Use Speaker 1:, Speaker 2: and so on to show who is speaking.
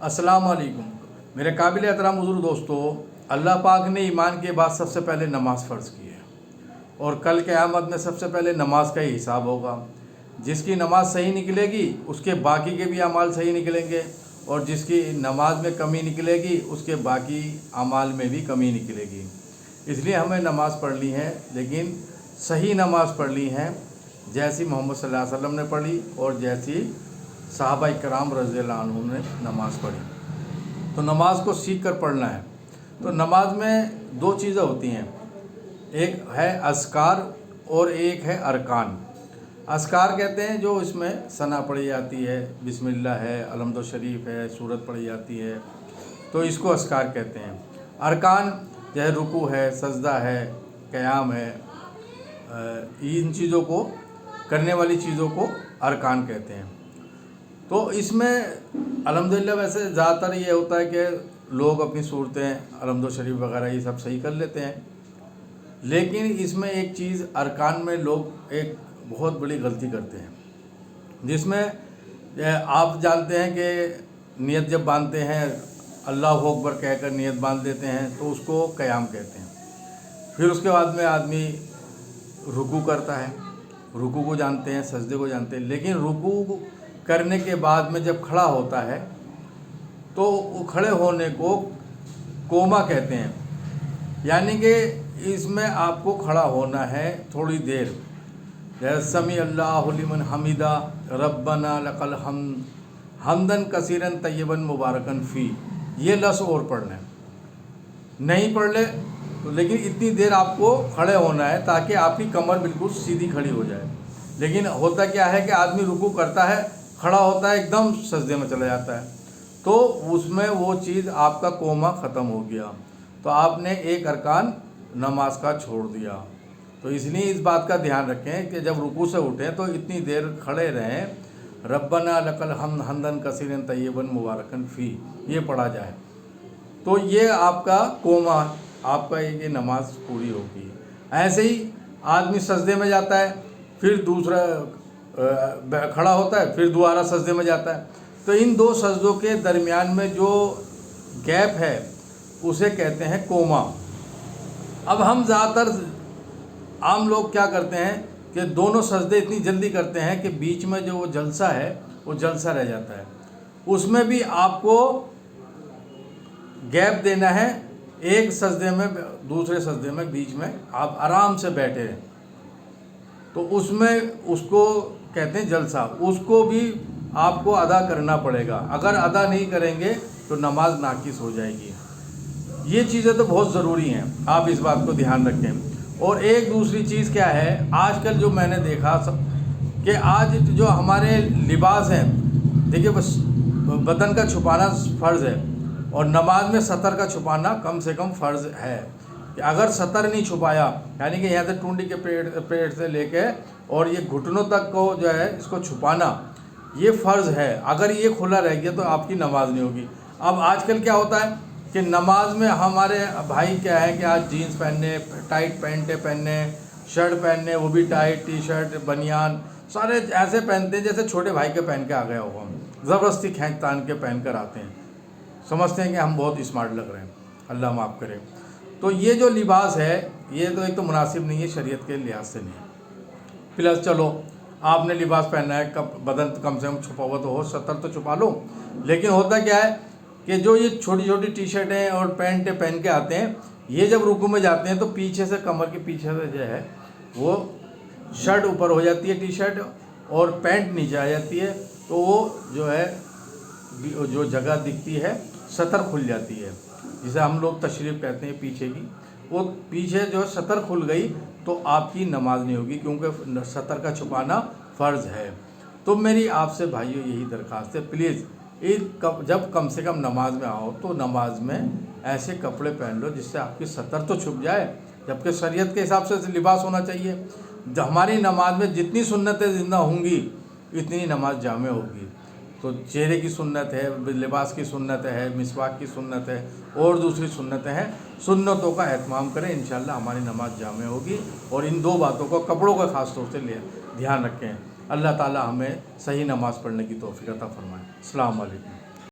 Speaker 1: अस्सलाम वालेकुम। मेरे काबिल एहतराम हुज़ूर दोस्तों, अल्लाह पाक ने ईमान के बाद सबसे पहले नमाज़ फ़र्ज़ की है और कल क़यामत में सबसे पहले नमाज का ही हिसाब होगा। जिसकी नमाज सही निकलेगी उसके बाकी के भी अमाल सही निकलेंगे और जिसकी नमाज में कमी निकलेगी उसके बाकी अमाल में भी कमी निकलेगी। इसलिए हमें नमाज़ पढ़नी है, लेकिन सही नमाज़ पढ़नी है जैसी मोहम्मद सल्लल्लाहु अलैहि वसल्लम ने पढ़ी और जैसी सहाबा इकराम रज़ियल्लाहु अन्हुम ने नमाज़ पढ़ी। तो नमाज को सीख कर पढ़ना है। तो नमाज में दो चीज़ें होती हैं, एक है अस्कार और एक है अरकान। अस्कार कहते हैं जो इसमें सना पढ़ी जाती है, बिस्मिल्लाह है, अलहम्दु शरीफ है, सूरत पढ़ी जाती है, तो इसको अस्कार कहते हैं। अरकान जैसे रुकू है, सजदा है, क़याम है, इन चीज़ों को करने वाली चीज़ों को अरकान कहते हैं। तो इसमें अल्हम्दुलिल्लाह वैसे ज़्यादातर ये होता है कि लोग अपनी सूरतें अलहम्दु शरीफ वगैरह ये सब सही कर लेते हैं, लेकिन इसमें एक चीज़ अरकान में लोग एक बहुत बड़ी गलती करते हैं, जिसमें आप जानते हैं कि नियत जब बांधते हैं अल्लाहु अकबर कहकर नियत बांध देते हैं तो उसको क़याम कहते हैं। फिर उसके बाद में आदमी रुकू करता है, रुकू को जानते हैं, सजदे को जानते हैं, लेकिन रुकू करने के बाद में जब खड़ा होता है तो खड़े होने को कोमा कहते हैं। यानी कि इसमें आपको खड़ा होना है थोड़ी देर, जैसे समी अल्लाहु लिमन हमीदा रब्बना लकल हम्द हमदन कसीरन तय्यबन मुबारकन फ़ी, ये लफ्ज़ और पढ़ना है। नहीं पढ़ ले तो लेकिन इतनी देर आपको खड़े होना है ताकि आपकी कमर बिल्कुल सीधी खड़ी हो जाए। लेकिन होता क्या है कि आदमी रुकू करता है, खड़ा होता है, एकदम सजदे में चला जाता है, तो उसमें वो चीज़ आपका कोमा ख़त्म हो गया, तो आपने एक अरकान नमाज का छोड़ दिया। तो इसलिए इस बात का ध्यान रखें कि जब रुकू से उठें तो इतनी देर खड़े रहें, रब्बना लकल हम्द हम्दन कसीरन तय्यबन मुबारकन फ़ी ये पढ़ा जाए, तो ये आपका कोमा, आपका ये नमाज पूरी होगी। ऐसे ही आदमी सजदे में जाता है, फिर दूसरा खड़ा होता है, फिर दोबारा सजदे में जाता है, तो इन दो सजदों के दरमियान में जो गैप है उसे कहते हैं कोमा। अब हम ज़्यादातर आम लोग क्या करते हैं कि दोनों सजदे इतनी जल्दी करते हैं कि बीच में जो वो जलसा है वो जलसा रह जाता है। उसमें भी आपको गैप देना है, एक सजदे में दूसरे सजदे में बीच में आप आराम से बैठे हैं, तो उसमें उसको कहते हैं जलसा, उसको भी आपको अदा करना पड़ेगा। अगर अदा नहीं करेंगे तो नमाज नाकिस हो जाएगी। ये चीज़ें तो बहुत ज़रूरी हैं, आप इस बात को ध्यान रखें। और एक दूसरी चीज़ क्या है, आजकल जो मैंने देखा कि आज जो हमारे लिबास हैं, देखिए बस बदन का छुपाना फ़र्ज़ है और नमाज में सतर का छुपाना कम से कम फ़र्ज़ है। कि अगर सतर नहीं छुपाया, यानी कि यहाँ से टुंडी के पेट से लेके और ये घुटनों तक को जो है इसको छुपाना ये फ़र्ज़ है, अगर ये खुला रह गया तो आपकी नमाज नहीं होगी। अब आजकल क्या होता है कि नमाज में हमारे भाई क्या है कि आज जीन्स पहनने, टाइट पैंटें पहनने, शर्ट पहनने, वो भी टाइट, टी शर्ट, बनियान, सारे ऐसे पहनते हैं जैसे छोटे भाई के पहन के आ गए हो। हम ज़बरदस्ती खींच तान के पहन कर आते हैं, समझते हैं कि हम बहुत स्मार्ट लग रहे हैं, अल्लाह माफ़ करे। तो ये जो लिबास है ये तो एक तो मुनासिब नहीं है, शरीयत के लिहाज से नहीं है। प्लस चलो आपने लिबास पहना है, बदन कम से कम छुपा हुआ तो हो, सतर तो छुपा लो, लेकिन होता क्या है कि जो ये छोटी छोटी टी शर्टें और पैंटें पहन के आते हैं, ये जब रुकू में जाते हैं तो पीछे से, कमर के पीछे से जो है वो शर्ट ऊपर हो जाती है, टी शर्ट, और पैंट नीचे आ जाती है, तो वो जो है जो जगह दिखती है सतर खुल जाती है, जिसे हम लोग तशरीफ़ कहते हैं पीछे की, वो पीछे जो सतर खुल गई तो आपकी नमाज नहीं होगी, क्योंकि सतर का छुपाना फ़र्ज़ है। तो मेरी आपसे भाइयों यही दरख्वास्त है, प्लीज़ जब कम से कम नमाज में आओ तो नमाज में ऐसे कपड़े पहन लो जिससे आपकी सतर तो छुप जाए, जबकि शरीयत के हिसाब से लिबास होना चाहिए। हमारी नमाज में जितनी सुन्नतें ज़िंदा होंगी इतनी नमाज जामे होगी। तो चेहरे की सुन्नत है, लिबास की सुन्नत है, मिसवाक की सुन्नत है और दूसरी सुन्नतें हैं। सुन्नतों का एहतमाम करें, इंशाअल्लाह हमारी नमाज जामे होगी। और इन दो बातों को, कपड़ों का ख़ास तौर से ध्यान रखें। अल्लाह ताला हमें सही नमाज़ पढ़ने की तौफीक अता फरमाए। अस्सलाम वालेकुम।